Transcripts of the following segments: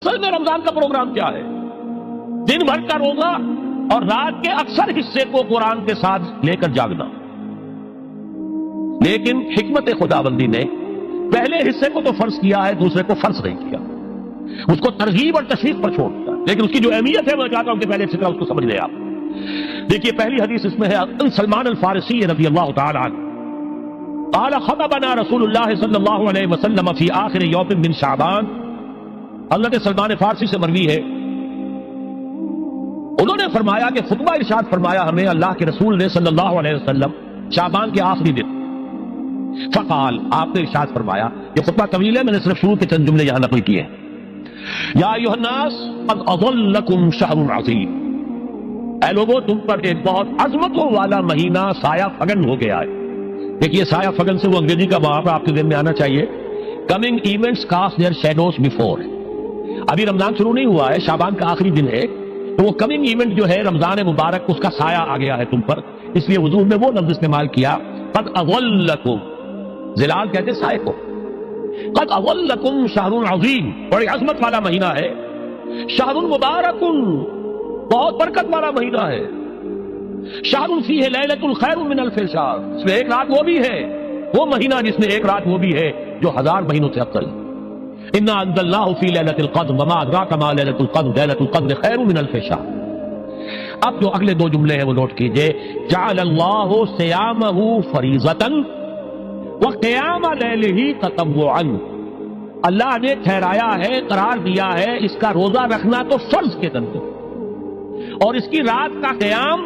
اصل میں رمضان کا پروگرام کیا ہے؟ دن بھر کا روزہ اور رات کے اکثر حصے کو قرآن کے ساتھ لے کر جاگنا. لیکن حکمت خداوندی نے پہلے حصے کو تو فرض کیا ہے، دوسرے کو فرض نہیں کیا، اس کو ترغیب اور تشویق پر چھوڑ دیا. لیکن اس کی جو اہمیت ہے میں چاہتا ہوں کہ پہلے سے اس کو سمجھ لیں آپ. دیکھیے پہلی حدیث اس میں ہے ان سلمان الفارسی رضی اللہ تعالی عنہ قال خطبنا رسول اللہ صلی اللہ علیہ وسلم فی آخر یوم من شعبان. حضرت سلمان فارسی سے مروی ہے، انہوں نے فرمایا کہ خطبہ ارشاد فرمایا ہمیں اللہ کے رسول نے صلی اللہ علیہ وسلم شعبان کے آخری دن. فقال، آپ نے ارشاد فرمایا، یہ خطبہ طویل ہے، میں نے صرف شروع کے چند جملے یہاں نقل کیے ہیں. یا ایھا الناس قد اظلکم شہر عظیم، اے لوگوں تم پر ایک بہت عظمتوں والا مہینہ سایہ فگن ہو گیا ہے. دیکھیے سایہ فگن سے وہ انگریزی کا محاورہ آپ کے ذہن میں آنا چاہیے، coming events cast their shadows before. ابھی رمضان شروع نہیں ہوا ہے، شعبان کا آخری دن ہے، تو وہ کمنگ ایونٹ جو ہے رمضان مبارک اس کا سایہ آ گیا ہے تم پر. اس لیے حضور نے وہ لفظ استعمال کیا قد اظلکم، ظلال کہتے سائے کو. قد اظلکم شہر عظیم، بڑی عظمت والا مہینہ ہے. شہر مبارک، بہت برکت والا مہینہ ہے. شہر فیہ لیلۃ الخیر من الف شہر، اس میں ایک رات وہ بھی ہے، وہ مہینہ جس میں ایک رات وہ بھی ہے جو ہزار مہینوں سے افضل. انا انزلناہ فی لیلۃ القدر وما ادراک ما لیلۃ القدر لیلۃ القدر خیر من الف شہر. اب جو اگلے دو جملے ہیں وہ نوٹ کیجئے. جعل اللہ صیامہ فریضۃ وقیام لیلہ تطوعا، اللہ نے ٹھہرایا ہے، قرار دیا ہے اس کا روزہ رکھنا تو فرض کے درجے، اور اس کی رات کا قیام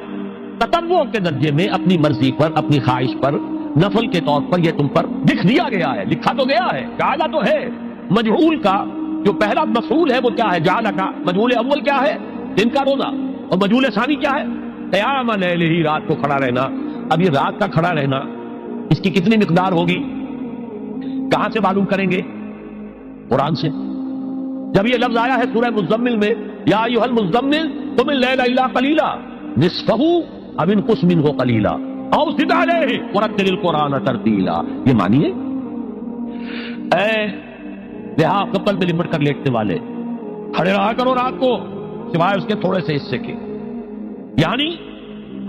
تطوع کے درجے میں اپنی مرضی پر، اپنی خواہش پر، نفل کے طور پر یہ تم پر لکھ دیا گیا ہے، لکھا تو گیا ہے. جعلہ تو ہے، مجعول کا جو پہلا مفعول ہے وہ کیا ہے؟ جعلہ کا مجعول اول کیا ہے؟ دن کا روزہ، اور مجعول ثانی کیا ہے؟ قیام لیلہ، رات کو کھڑا رہنا. اب یہ رات کا کھڑا رہنا اس کی کتنی مقدار ہوگی؟ کہاں سے معلوم کریں گے؟ قرآن سے. جب یہ لفظ آیا ہے سورہ مزمل میں، یا ایھا المزمل قم اللیل الا قلیلا نصفہ او انقص منہ قلیلا او زد علیہ ورتل القرآن ترتیلا، یہ مانیے اے دیہا کپل میں لپٹ کر لیٹنے والے، کھڑے رہا کرو رات کو سوائے اس کے تھوڑے سے حصے کے، یعنی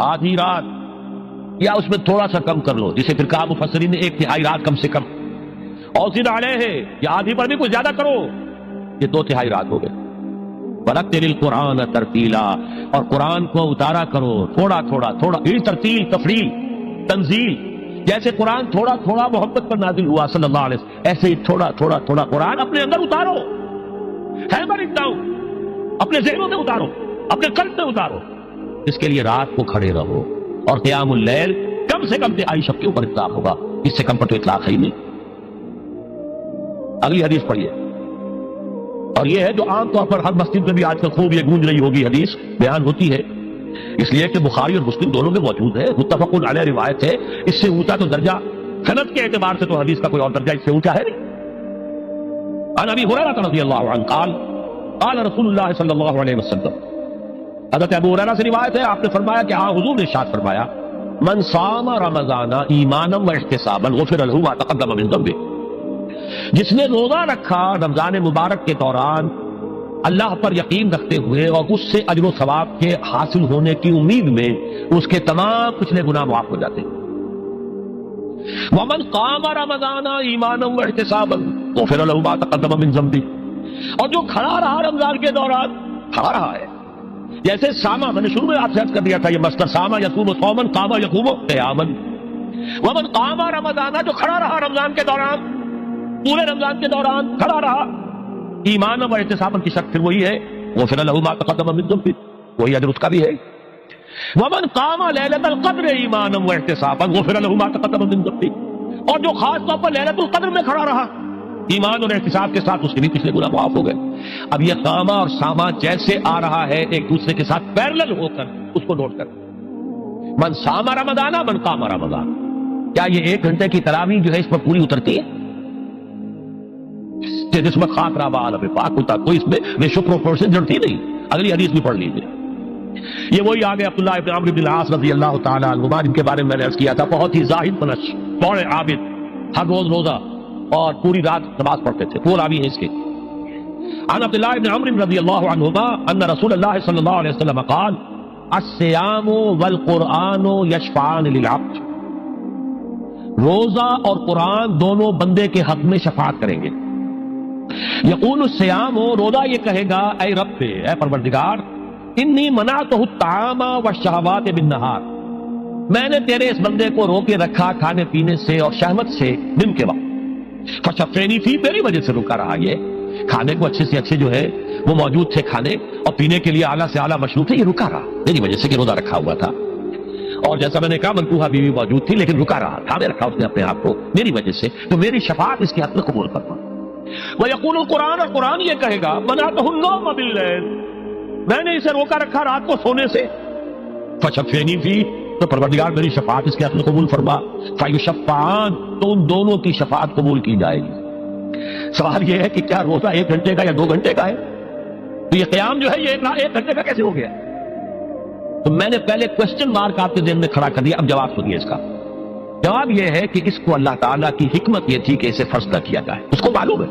آدھی رات یا اس میں تھوڑا سا کم کر لو، جسے پھر کہا مفسرین نے ایک تہائی رات کم سے کم. اور زد علیہ، یا آدھی پر بھی کچھ زیادہ کرو، یہ دو تہائی رات ہو گئے. ورتل القرآن ترتیلا، اور قرآن کو اتارا کرو تھوڑا تھوڑا تھوڑا. یہ ترتیل، تفریل، تنزیل، جیسے قرآن تھوڑا تھوڑا محبت پر نازل ہوا صلی اللہ علیہ وسلم، ایسے ہی تھوڑا تھوڑا تھوڑا قرآن اپنے اندر اتارو، ہیمر اٹ ڈاؤن، اپنے ذہنوں میں اتارو، اپنے قلب میں اتارو. اس کے لیے رات کو کھڑے رہو، اور قیام اللیل کم سے کم تہائی شب کے اوپر اطلاق ہوگا، اس سے کم پر تو اطلاق ہے ہی نہیں. اگلی حدیث پڑھیے، اور یہ ہے جو عام طور پر ہر مسجد میں بھی آج کل خوب یہ گونج رہی ہوگی حدیث بیان ہوتی ہے، اس لیے کہ بخاری اور مسلم دونوں میں موجود ہے، متفق علیہ روایت ہے. اس سے اونچا تو درجہ سند کے اعتبار سے تو حدیث کا کوئی اور درجہ اس سے اونچا ہے نہیں. عن ابی ہریرہ رضی اللہ عنہ قال قال رسول اللہ صلی اللہ علیہ وسلم، حضرت ابو ہریرہ سے روایت ہے، آپ نے فرمایا کہ حضور نے ارشاد فرمایا من صام رمضان ایمانا واحتسابا غفر له ما تقدم من ذنبه، جس نے روزہ رکھا رمضان مبارک کے دوران اللہ پر یقین رکھتے ہوئے اور اس سے اجر و ثواب کے حاصل ہونے کی امید میں، اس کے تمام پچھلے گناہ معاف ہو جاتے ہیں. ومن قام رمضان ایمانا واحتسابا غفر له ما تقدم من ذنبه، اور جو کھڑا رہا رمضان کے دوران، کھڑا رہا ہے جیسے ساما، میں نے شروع میں آپ سے عرض کر دیا تھا یہ مصدر ساما یصوم صوما قام یقوم قیاما. ومن قام رمضان، جو کھڑا رہا رمضان کے دوران، پورے رمضان کے دوران کھڑا رہا، ایمان و احتسابا کی شرط پھر وہی ہے غفر له ما تقدم من ذنبه، وہی اجر اس کا بھی ہے. ومن قام لیلۃ القدر ایمانا واحتسابا غفر له ما تقدم من ذنبه، اور جو خاص طور پر لیلۃ القدر میں کھڑا رہا ایمان اور احتساب کے ساتھ، اس کے بھی پچھلے گناہ معاف ہو گئے. اب یہ قامہ اور ساما جیسے آ رہا ہے ایک دوسرے کے ساتھ پیرلل ہو کر، اس کو نوٹ کر. من صام رمضان من قام رمضان، کیا یہ 1 گھنٹے کی تراویح جو ہے اس پر پوری اترتی ہے؟ جس میں خاک رابع عالم پاک ہوتا، کوئی اس میں بے شکر و پرسن جڑتی نہیں. اگلی حدیث بھی پڑھ لیجیے. یہ وہی آگے عبداللہ ابن عمرو بن العاص رضی اللہ تعالیٰ عنہما، جن کے بارے میں نے عرض کیا تھا، بہت ہی زاہد منش، بڑے عابد، ہر روز روزہ اور پوری رات نماز پڑھتے تھے، وہ راوی ہیں اس کے. عن عبد الله بن عمرو رضی اللہ عنہما ان رسول اللہ صلی اللہ علیہ وسلم قال الصيام والقرآن یشفعان للعبد، روزہ اور قرآن دونوں بندے کے حق میں شفاعت کریں گے۔ یقول الصیام، روزہ یہ کہے گا اے رب، اے پروردگار، انی منعتہ الطعام والشہوات بالنہار، میں نے تیرے اس بندے کو روکے رکھا کھانے پینے سے اور شہوت سے دن کے وقت، فشفینی فی، میری وجہ سے روکا رہا، یہ کھانے کو اچھے سے اچھے جو ہے وہ موجود تھے کھانے، اور پینے کے لیے اعلیٰ سے اعلیٰ مشروب تھے، یہ رکا رہا میری وجہ سے کہ روزہ رکھا ہوا تھا، اور جیسا میں نے کہا منکوحہ بیوی موجود تھی لیکن رکا رہا، تھامے رکھا اس نے اپنے آپ کو میری وجہ سے، تو میری شفاعت اس کے حق میں قبول کرنا۔ وَيَقُولُ القرآن، اور قرآن یہ کہے گا مَنَعْتُهُ النَّوْمَ بِاللَّيْلِ، میں نے اسے روکا رکھا رات کو سونے سے، فَشَفِّعْنِي فِيهِ، تو پروردگار میری شفاعت اس کے حق میں قبول فرما، فَيُشَفَّعَانِ، تو ان دونوں کی شفاعت قبول کی جائے گی۔ سوال یہ ہے کہ کیا روزہ 1 گھنٹے کا یا 2 گھنٹے کا ہے؟ تو یہ قیام جو ہے یہ 1 گھنٹے کا کیسے ہو گیا؟ تو میں نے پہلے کوسچن مارک آپ کے ذہن میں کھڑا کر دیا، اب جواب سنیے اس کا۔ جواب یہ ہے کہ اس کو اللہ تعالیٰ کی حکمت یہ تھی کہ اسے فرض نہ کیا جائے، اس کو معلوم ہے۔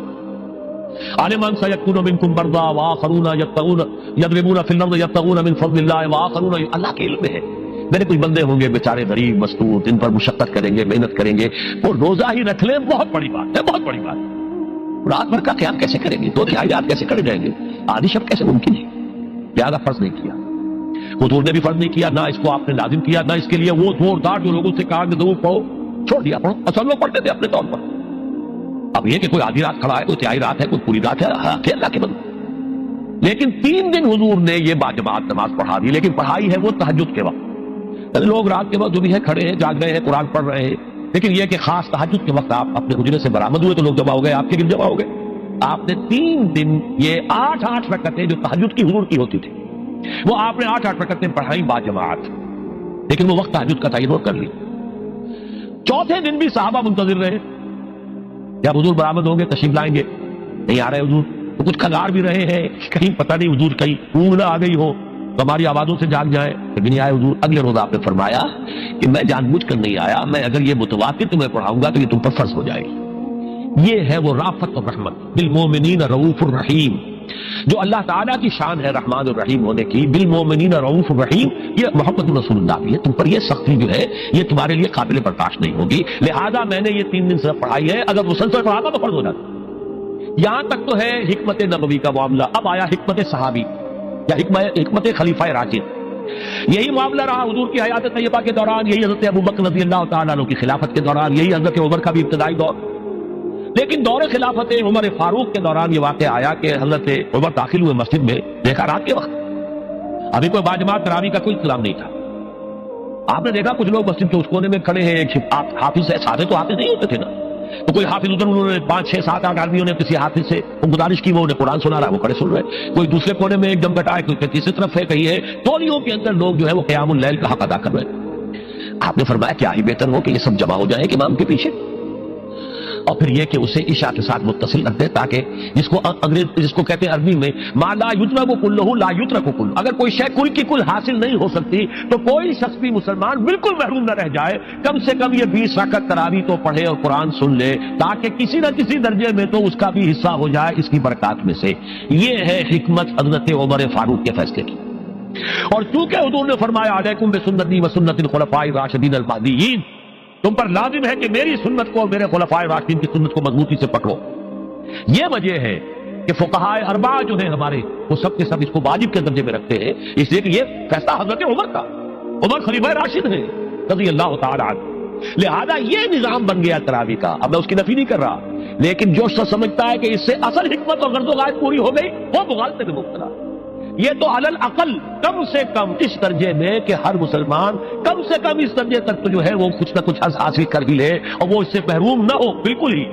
عَلِمَ أَنَّ سَيَكُونَ مِنكُمْ مَرْضَىٰ وَآخَرُونَ يَضْرِبُونَ فِي الْأَرْضِ يَبْتَغُونَ مِن فَضْلِ اللَّهِ وَآخَرُونَ، اللہ کے علم میں ہے میرے کچھ بندے ہوں گے بیچارے غریب مستور، دن پر مشقت کریں گے، محنت کریں گے، وہ روزہ ہی رکھ لیں، بہت بڑی بات ہے، بہت بڑی بات ہے۔ رات بھر کا قیام کیسے کریں گے؟ 2 تہائی رات کیسے کرے جائیں گے؟ آدھی شب کیسے ممکن ہے؟ لہٰذا فرض نہیں کیا، حضور نے بھی فرض نہیں کیا، نہ اس کو آپ نے لازم کیا، نہ اس کے لیے وہ زوردار جو لوگوں سے کہا کہ ضرور پڑھو، چھوڑ دیا پڑھو، اصل لوگ پڑھتے تھے اپنے طور پر۔ اب یہ کہ کوئی آدھی رات کھڑا ہے، کوئی تہائی رات ہے، کوئی پوری رات ہے، اللہ کے بندے۔ لیکن 3 دن حضور نے یہ باجماعت نماز پڑھا دی، لیکن پڑھائی ہے وہ تہجد کے وقت، لوگ رات کے وقت جو بھی ہے کھڑے ہیں، جاگ رہے ہیں، قرآن پڑھ رہے ہیں، لیکن یہ کہ خاص تہجد کے وقت آپ اپنے حجرے سے برآمد ہوئے تو لوگ جمع ہو گئے، آپ کے گرد جمع ہو گئے۔ آپ نے 3 دن یہ 8 رکعتیں جو تہجد کی حضور کی ہوتی تھی، وہ آپ نے 8 رکعتیں پڑھائی باجماعت، لیکن وہ وقت تہجد کا تعین کر لی۔ 4تھے دن بھی صحابہ منتظر رہے، جب حضور برآمد ہوں گے تشریف لائیں گے، نہیں آ رہے حضور، تو کچھ کھنگار بھی رہے ہیں، کہیں پتہ نہیں حضور کہیں اونگ نہ آ گئی ہو تو ہماری آوازوں سے جاگ جائیں، لیکن نہیں آئے حضور۔ اگلے روز آپ نے فرمایا کہ میں جان بوجھ کر نہیں آیا، میں اگر یہ متواتر تمہیں پڑھاؤں گا تو یہ تم پر فرض ہو جائے گی۔ یہ ہے وہ رافت اور رحمت، بالمومنین رؤوف الرحیم، جو اللہ تعالیٰ کی شان ہے رحمان الرحیم ہونے کی، بالمومنین رؤوف الرحیم، یہ محمد رسول اللہ بھی ہے، تم پر یہ سختی جو ہے یہ تمہارے لیے قابل برداشت نہیں ہوگی، لہذا میں نے یہ 3 دن صرف پڑھائی ہے، اگر مسلسل پڑھاتا تو فرض ہو جاتا۔ یہاں تک تو ہے حکمت نبوی کا معاملہ، اب آیا حکمت صحابی یا حکمت خلیفہ راشد۔ یہی معاملہ رہا حضور کی حیات طیبہ کے دوران، یہی حضرت ابوبکر رضی اللہ تعالیٰ عنہ کی خلافت کے دوران، یہی حضرت عمر کا بھی ابتدائی دور، لیکن دور خلافت عمر فاروق کے دوران یہ واقعہ آیا کہ حضرت عمر داخل ہوئے مسجد میں، دیکھا رات کے وقت ابھی کوئی باجماعت تراویح کا کوئی انتظام نہیں تھا، آپ نے دیکھا کچھ لوگ مسجد کے اس کونے میں کھڑے ہیں، ایک حافظ ہے، سارے تو حافظ نہیں ہوتے تھے نا، تو کوئی حافظ ادھر، انہوں نے 5 6 7 8 آدمیوں نے کسی حافظ سے گزارش کی، وہ انہیں قرآن سنا رہا، وہ کھڑے سن رہے، کوئی دوسرے کونے میں ایک دم کٹا ہے، کوئی تیسری طرف ہے، کہیں ہے، تولیوں کے اندر لوگ جو ہے وہ قیام اللیل کا حق ادا کر رہے ہیں۔ آپ نے فرمایا کیا ہی بہتر ہو کہ یہ سب جمع ہو جائیں امام کے پیچھے، اور پھر یہ کہ اسے عشاء کے ساتھ متصل رکھ دے، تاکہ جس کو کہتے ہیں عربی میں ما لا یدرک کلہ لا یترک کلہ، اگر کوئی شے کل کی کل حاصل نہیں ہو سکتی تو کوئی شخص بھی مسلمان بالکل محروم نہ رہ جائے، کم سے کم یہ 20 رکعت تراویح تو پڑھے اور قرآن سن لے، تاکہ کسی نہ کسی درجے میں تو اس کا بھی حصہ ہو جائے اس کی برکات میں سے۔ یہ ہے حکمت حضرت عمر فاروق کے فیصلے کی۔ اور چونکہ حضور نے فرمایا علیکم بسنتی وسنت الخلفاء الراشدین المہدیین، تم پر لازم ہے کہ میری سنت کو، میرے خلفاء راشدین کی سنت کو مضبوطی سے پکڑو، یہ وجہ ہے کہ فقہاء اربعہ جو ہیں ہمارے، وہ سب کے سب اس کو واجب کے درجے میں رکھتے ہیں، اس لیے کہ یہ فیصلہ حضرت عمر کا، عمر خلیفہ راشد ہیں رضی اللہ تعالی عنہ، لہذا یہ نظام بن گیا تراویح کا۔ اب میں اس کی نفی نہیں کر رہا، لیکن جو شخص سمجھتا ہے کہ اس سے اصل حکمت اور غرض و غایت پوری ہو گئی، وہ مغالطے میں مبتلا۔ یہ تو علی الاقل کم سے کم اس درجے میں کہ ہر مسلمان کم سے کم اس درجے تک تو جو ہے وہ کچھ نہ کچھ حاصل کر ہی لے، اور وہ اس سے محروم نہ ہو بالکل ہی۔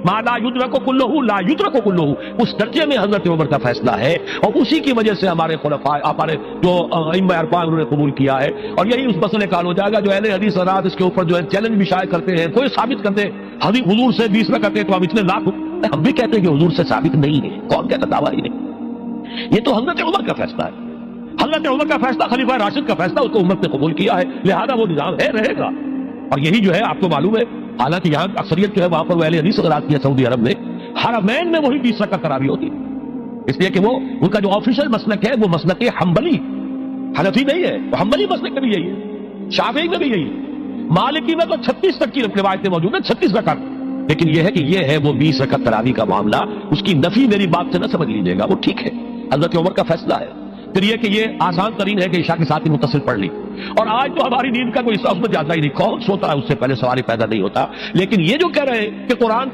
ما لا یدرک کلہ لا یترک کلہ، اس درجے میں حضرت عمر کا فیصلہ ہے، اور اسی کی وجہ سے ہمارے خلفاء، ہمارے جو ائمہ اربعہ انہوں نے قبول کیا ہے، اور یہی اس مسئلے کا حل ہو جائے گا۔ جو اہل حدیث حضرات اس کے اوپر جو ہے چیلنج بھی شائع کرتے ہیں، کوئی ثابت کرتے حضور سے 20 رکعتیں تو ہم اتنے لاکھ، ہم بھی کہتے ہیں کہ حضور سے ثابت نہیں ہے، کون کہتا دعویٰ ہی نہیں، یہ تو حضرت عمر کا فیصلہ ہے، حضرت عمر کا فیصلہ، خلیفہ راشد کا فیصلہ، اس کو امت نے قبول کیا ہے، لہذا وہ نظام ہے، رہے گا۔ اور یہی جو ہے آپ کو معلوم ہے، حالانکہ یہاں اکثریت جو ہے وہاں پر اہل حدیث حضرات کی ہے سعودی عرب میں، حرمین میں وہی 20 رکعت تراویح ہوتی ہے، اس لیے کہ وہ ان کا جو آفیشل مسلک ہے وہ مسلک حنبلی، حنفی نہیں ہے، وہ حنبلی مسلک میں بھی یہی ہے، شافعی میں بھی یہی ہے، مالکی میں تو 36 تک کی روایتیں موجود ہیں، 36 رکعت، لیکن یہ ہے کہ یہ ہے وہ 20 رکعت تراویح کا معاملہ، اس کی نفی میری بات سے نہ سمجھ لیجیے گا، وہ ٹھیک ہے، حضرت عمر کا فیصلہ ہے۔ پھر یہ کہ یہ آسان ترین ہے کہ عشاء کے ساتھ ہی متصل پڑھ لی، اور آج تو ہماری نیند کا کوئی حساب میں جاتا ہی نہیں، کون سوتا ہے اس سے پہلے سوال پیدا نہیں ہوتا، لیکن یہ جو کہہ رہے ہیں کہ قرآن